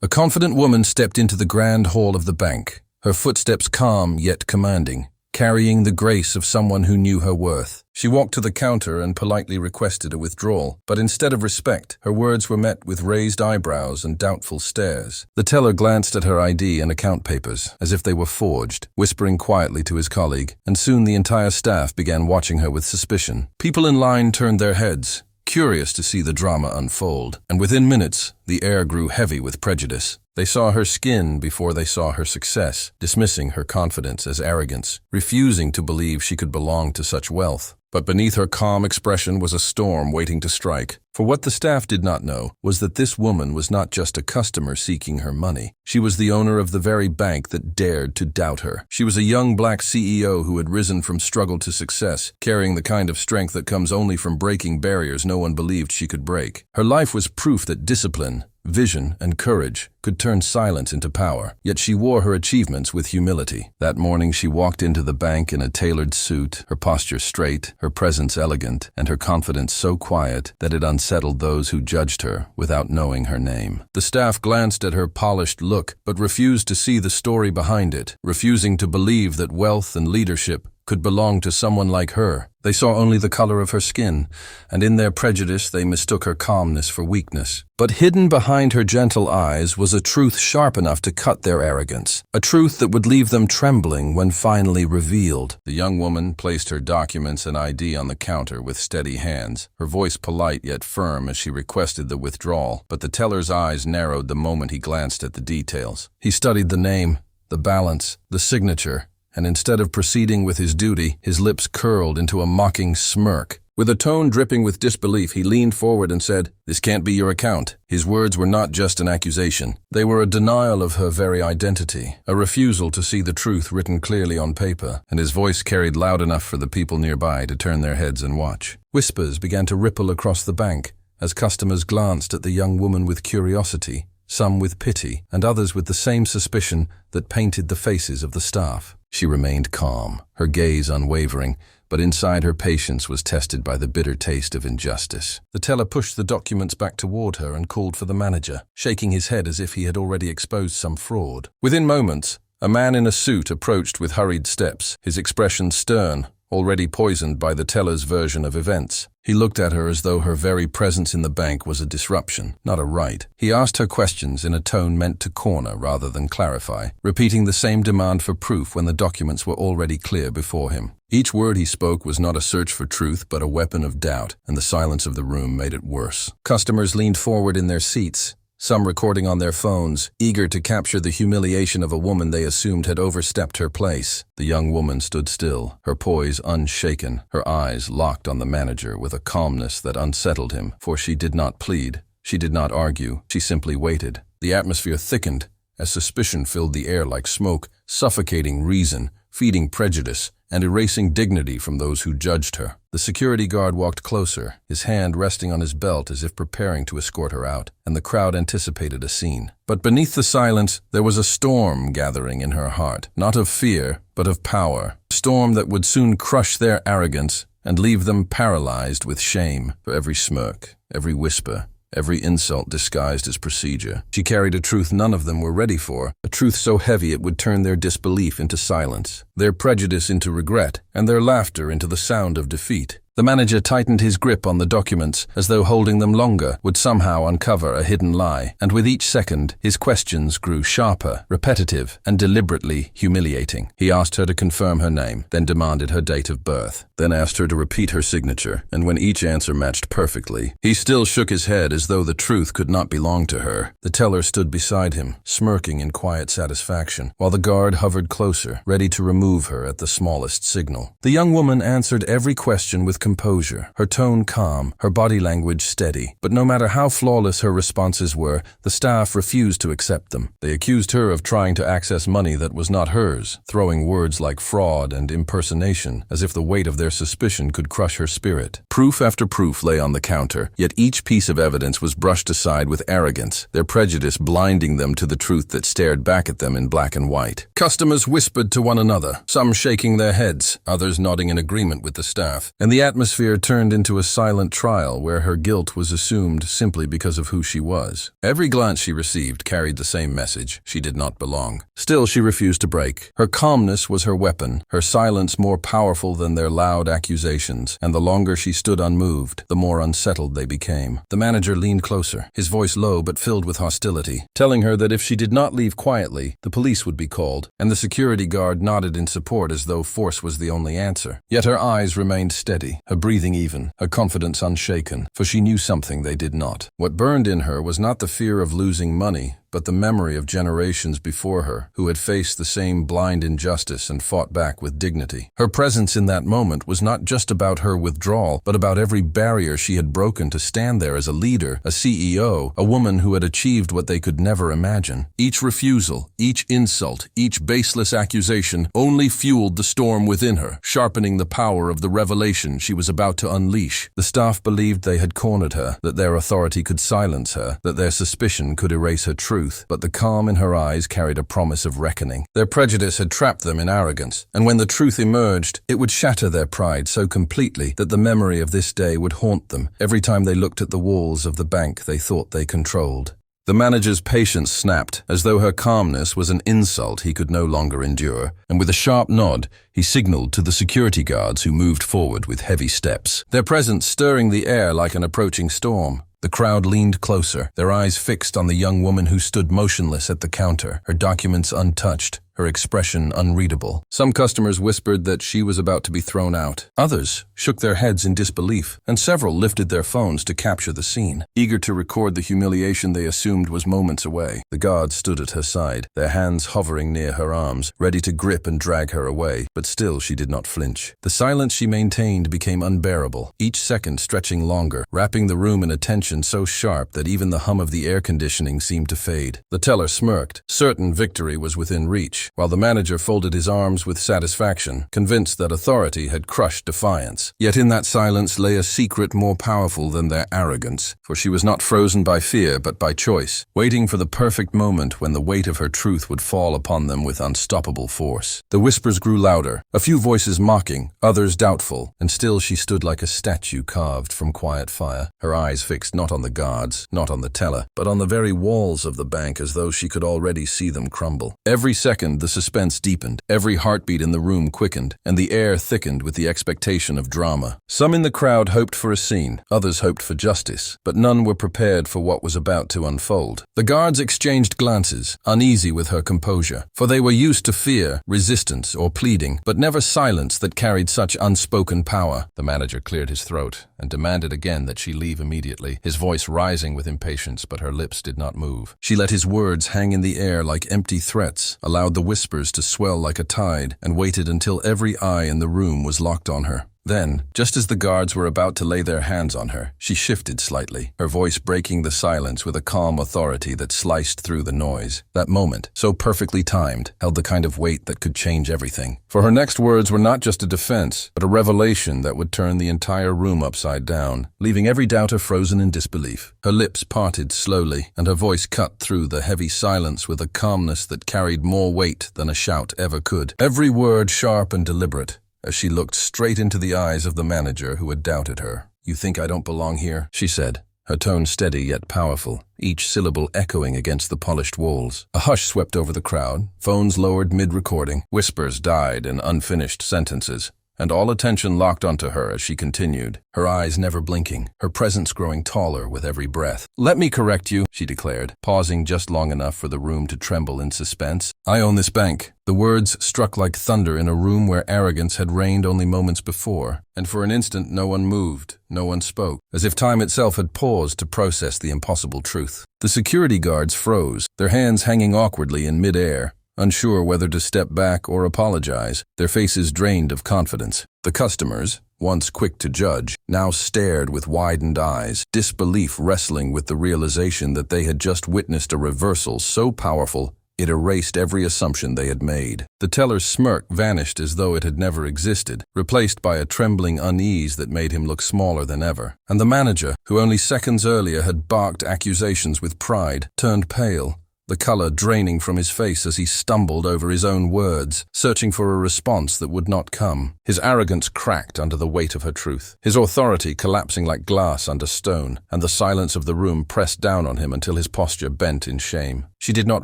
A confident woman stepped into the grand hall of the bank, her footsteps calm yet commanding, carrying the grace of someone who knew her worth. She walked to the counter and politely requested a withdrawal, but instead of respect, her words were met with raised eyebrows and doubtful stares. The teller glanced at her ID and account papers, as if they were forged, whispering quietly to his colleague, and soon the entire staff began watching her with suspicion. People in line turned their heads, curious to see the drama unfold, and within minutes, the air grew heavy with prejudice. They saw her skin before they saw her success, dismissing her confidence as arrogance, refusing to believe she could belong to such wealth. But beneath her calm expression was a storm waiting to strike. For what the staff did not know was that this woman was not just a customer seeking her money. She was the owner of the very bank that dared to doubt her. She was a young black CEO who had risen from struggle to success, carrying the kind of strength that comes only from breaking barriers no one believed she could break. Her life was proof that discipline, vision, and courage could turn silence into power, yet she wore her achievements with humility. That morning she walked into the bank in a tailored suit, her posture straight, her presence elegant, and her confidence so quiet that it unsettled those who judged her without knowing her name. The staff glanced at her polished look, but refused to see the story behind it, refusing to believe that wealth and leadership could belong to someone like her. They saw only the color of her skin, and in their prejudice they mistook her calmness for weakness. But hidden behind her gentle eyes was a truth sharp enough to cut their arrogance, a truth that would leave them trembling when finally revealed. The young woman placed her documents and ID on the counter with steady hands, her voice polite yet firm as she requested the withdrawal, but the teller's eyes narrowed the moment he glanced at the details. He studied the name, the balance, the signature, and instead of proceeding with his duty, his lips curled into a mocking smirk. With a tone dripping with disbelief, he leaned forward and said, "This can't be your account." His words were not just an accusation. They were a denial of her very identity, a refusal to see the truth written clearly on paper, and his voice carried loud enough for the people nearby to turn their heads and watch. Whispers began to ripple across the bank as customers glanced at the young woman with curiosity, some with pity, and others with the same suspicion that painted the faces of the staff. She remained calm, her gaze unwavering, but inside her patience was tested by the bitter taste of injustice. The teller pushed the documents back toward her and called for the manager, shaking his head as if he had already exposed some fraud. Within moments, a man in a suit approached with hurried steps, his expression stern, already poisoned by the teller's version of events. He looked at her as though her very presence in the bank was a disruption, not a right. He asked her questions in a tone meant to corner rather than clarify, repeating the same demand for proof when the documents were already clear before him. Each word he spoke was not a search for truth but a weapon of doubt, and the silence of the room made it worse. Customers leaned forward in their seats, some recording on their phones, eager to capture the humiliation of a woman they assumed had overstepped her place. The young woman stood still, her poise unshaken, her eyes locked on the manager with a calmness that unsettled him, for she did not plead, she did not argue, she simply waited. The atmosphere thickened as suspicion filled the air like smoke, suffocating reason, feeding prejudice, and erasing dignity from those who judged her. The security guard walked closer, his hand resting on his belt as if preparing to escort her out, and the crowd anticipated a scene. But beneath the silence, there was a storm gathering in her heart, not of fear, but of power. A storm that would soon crush their arrogance and leave them paralyzed with shame. For every smirk, every whisper, every insult disguised as procedure, she carried a truth none of them were ready for, a truth so heavy it would turn their disbelief into silence, their prejudice into regret, and their laughter into the sound of defeat. The manager tightened his grip on the documents, as though holding them longer would somehow uncover a hidden lie, and with each second, his questions grew sharper, repetitive, and deliberately humiliating. He asked her to confirm her name, then demanded her date of birth, then asked her to repeat her signature, and when each answer matched perfectly, he still shook his head as though the truth could not belong to her. The teller stood beside him, smirking in quiet satisfaction, while the guard hovered closer, ready to remove her at the smallest signal. The young woman answered every question with composure, her tone calm, her body language steady. But no matter how flawless her responses were, the staff refused to accept them. They accused her of trying to access money that was not hers, throwing words like fraud and impersonation, as if the weight of their their suspicion could crush her spirit. Proof after proof lay on the counter, yet each piece of evidence was brushed aside with arrogance, their prejudice blinding them to the truth that stared back at them in black and white. Customers whispered to one another, some shaking their heads, others nodding in agreement with the staff, and the atmosphere turned into a silent trial where her guilt was assumed simply because of who she was. Every glance she received carried the same message: she did not belong. Still, she refused to break. Her calmness was her weapon, her silence more powerful than their loud accusations, and the longer she stood unmoved, the more unsettled they became. The manager leaned closer, his voice low but filled with hostility, telling her that if she did not leave quietly, the police would be called, and the security guard nodded in support as though force was the only answer. Yet her eyes remained steady, her breathing even, her confidence unshaken, for she knew something they did not. What burned in her was not the fear of losing money, but the memory of generations before her who had faced the same blind injustice and fought back with dignity. Her presence in that moment was not just about her withdrawal, but about every barrier she had broken to stand there as a leader, a CEO, a woman who had achieved what they could never imagine. Each refusal, each insult, each baseless accusation only fueled the storm within her, sharpening the power of the revelation she was about to unleash. The staff believed they had cornered her, that their authority could silence her, that their suspicion could erase her truth. But the calm in her eyes carried a promise of reckoning. Their prejudice had trapped them in arrogance, and when the truth emerged, it would shatter their pride so completely that the memory of this day would haunt them every time they looked at the walls of the bank they thought they controlled. The manager's patience snapped, as though her calmness was an insult he could no longer endure, and with a sharp nod, he signaled to the security guards who moved forward with heavy steps, their presence stirring the air like an approaching storm. The crowd leaned closer, their eyes fixed on the young woman who stood motionless at the counter, her documents untouched, her expression unreadable. Some customers whispered that she was about to be thrown out. Others shook their heads in disbelief, and several lifted their phones to capture the scene, eager to record the humiliation they assumed was moments away. The guards stood at her side, their hands hovering near her arms, ready to grip and drag her away, but still she did not flinch. The silence she maintained became unbearable, each second stretching longer, wrapping the room in a tension so sharp that even the hum of the air conditioning seemed to fade. The teller smirked, certain victory was within reach, while the manager folded his arms with satisfaction, convinced that authority had crushed defiance. Yet in that silence lay a secret more powerful than their arrogance, for she was not frozen by fear but by choice, waiting for the perfect moment when the weight of her truth would fall upon them with unstoppable force. The whispers grew louder, a few voices mocking, others doubtful, and still she stood like a statue carved from quiet fire, her eyes fixed not on the guards, not on the teller, but on the very walls of the bank as though she could already see them crumble. Every second the suspense deepened, every heartbeat in the room quickened, and the air thickened with the expectation of drama. Some in the crowd hoped for a scene, others hoped for justice, but none were prepared for what was about to unfold. The guards exchanged glances, uneasy with her composure, for they were used to fear, resistance, or pleading, but never silence that carried such unspoken power. The manager cleared his throat and demanded again that she leave immediately, his voice rising with impatience, but her lips did not move. She let his words hang in the air like empty threats, allowed the whispers to swell like a tide, and waited until every eye in the room was locked on her. Then, just as the guards were about to lay their hands on her, she shifted slightly, her voice breaking the silence with a calm authority that sliced through the noise. That moment, so perfectly timed, held the kind of weight that could change everything. For her next words were not just a defense, but a revelation that would turn the entire room upside down, leaving every doubter frozen in disbelief. Her lips parted slowly, and her voice cut through the heavy silence with a calmness that carried more weight than a shout ever could. Every word sharp and deliberate, as she looked straight into the eyes of the manager who had doubted her. "You think I don't belong here?" she said, her tone steady yet powerful, each syllable echoing against the polished walls. A hush swept over the crowd, phones lowered mid-recording, whispers died in unfinished sentences, and all attention locked onto her as she continued, her eyes never blinking, her presence growing taller with every breath. "Let me correct you," she declared, pausing just long enough for the room to tremble in suspense. "I own this bank." The words struck like thunder in a room where arrogance had reigned only moments before, and for an instant no one moved, no one spoke, as if time itself had paused to process the impossible truth. The security guards froze, their hands hanging awkwardly in mid-air, unsure whether to step back or apologize, their faces drained of confidence. The customers, once quick to judge, now stared with widened eyes, disbelief wrestling with the realization that they had just witnessed a reversal so powerful It erased every assumption they had made. The teller's smirk vanished as though it had never existed, replaced by a trembling unease that made him look smaller than ever. And the manager, who only seconds earlier had barked accusations with pride, turned pale, the color draining from his face as he stumbled over his own words, searching for a response that would not come. His arrogance cracked under the weight of her truth, his authority collapsing like glass under stone, and the silence of the room pressed down on him until his posture bent in shame. She did not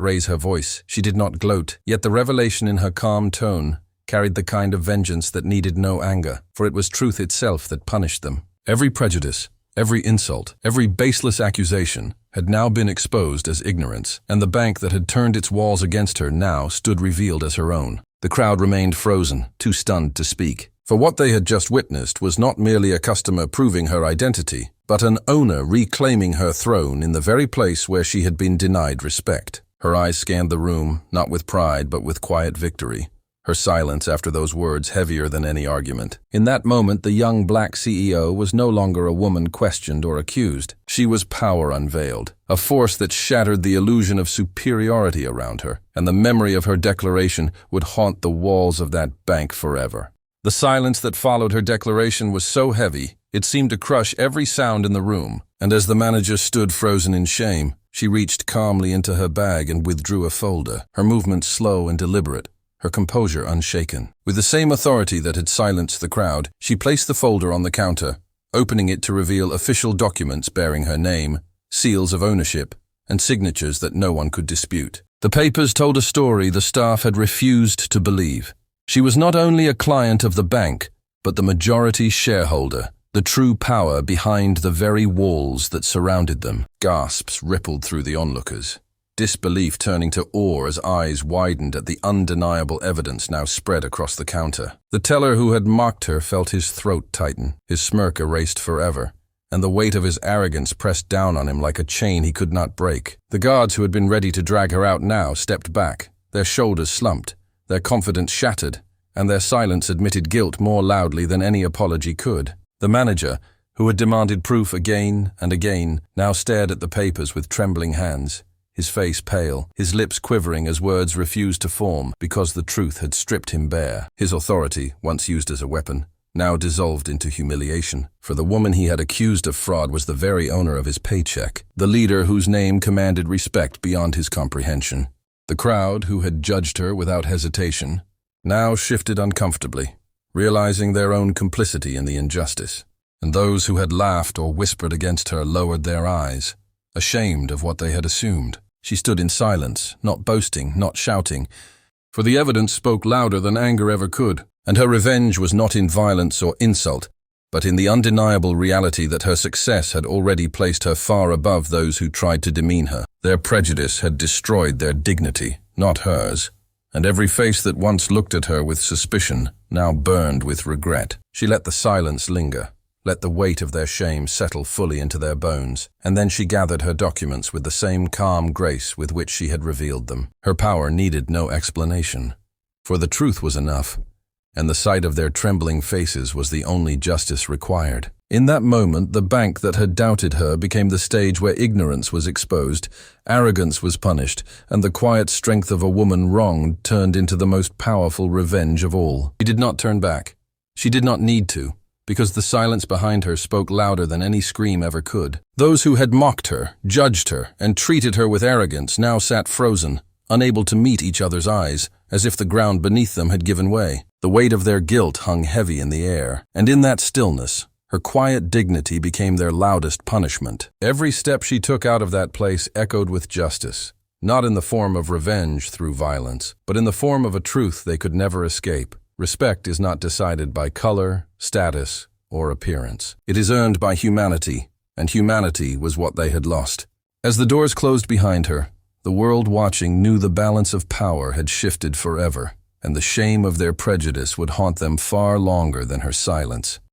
raise her voice, she did not gloat, yet the revelation in her calm tone carried the kind of vengeance that needed no anger, for it was truth itself that punished them. Every prejudice, every insult, every baseless accusation had now been exposed as ignorance, and the bank that had turned its walls against her now stood revealed as her own. The crowd remained frozen, too stunned to speak. For what they had just witnessed was not merely a customer proving her identity, but an owner reclaiming her throne in the very place where she had been denied respect. Her eyes scanned the room, not with pride but with quiet victory, her silence after those words heavier than any argument. In that moment, the young black CEO was no longer a woman questioned or accused. She was power unveiled, a force that shattered the illusion of superiority around her, and the memory of her declaration would haunt the walls of that bank forever. The silence that followed her declaration was so heavy, it seemed to crush every sound in the room, and as the manager stood frozen in shame, she reached calmly into her bag and withdrew a folder, her movements slow and deliberate, her composure unshaken. With the same authority that had silenced the crowd, she placed the folder on the counter, opening it to reveal official documents bearing her name, seals of ownership, and signatures that no one could dispute. The papers told a story the staff had refused to believe. She was not only a client of the bank, but the majority shareholder, the true power behind the very walls that surrounded them. Gasps rippled through the onlookers, disbelief turning to awe as eyes widened at the undeniable evidence now spread across the counter. The teller who had mocked her felt his throat tighten, his smirk erased forever, and the weight of his arrogance pressed down on him like a chain he could not break. The guards who had been ready to drag her out now stepped back, their shoulders slumped, their confidence shattered, and their silence admitted guilt more loudly than any apology could. The manager, who had demanded proof again and again, now stared at the papers with trembling hands, his face pale, his lips quivering as words refused to form because the truth had stripped him bare. His authority, once used as a weapon, now dissolved into humiliation, for the woman he had accused of fraud was the very owner of his paycheck, the leader whose name commanded respect beyond his comprehension. The crowd, who had judged her without hesitation, now shifted uncomfortably, realizing their own complicity in the injustice, and those who had laughed or whispered against her lowered their eyes, ashamed of what they had assumed. She stood in silence, not boasting, not shouting, for the evidence spoke louder than anger ever could, and her revenge was not in violence or insult, but in the undeniable reality that her success had already placed her far above those who tried to demean her. Their prejudice had destroyed their dignity, not hers, and every face that once looked at her with suspicion now burned with regret. She let the silence linger, let the weight of their shame settle fully into their bones, and then she gathered her documents with the same calm grace with which she had revealed them. Her power needed no explanation, for the truth was enough, and the sight of their trembling faces was the only justice required. In that moment, the bank that had doubted her became the stage where ignorance was exposed, arrogance was punished, and the quiet strength of a woman wronged turned into the most powerful revenge of all. She did not turn back. She did not need to, because the silence behind her spoke louder than any scream ever could. Those who had mocked her, judged her, and treated her with arrogance now sat frozen, unable to meet each other's eyes, as if the ground beneath them had given way. The weight of their guilt hung heavy in the air, and in that stillness, her quiet dignity became their loudest punishment. Every step she took out of that place echoed with justice, not in the form of revenge through violence, but in the form of a truth they could never escape. Respect is not decided by color, status, or appearance. It is earned by humanity, and humanity was what they had lost. As the doors closed behind her, the world watching knew the balance of power had shifted forever, and the shame of their prejudice would haunt them far longer than her silence.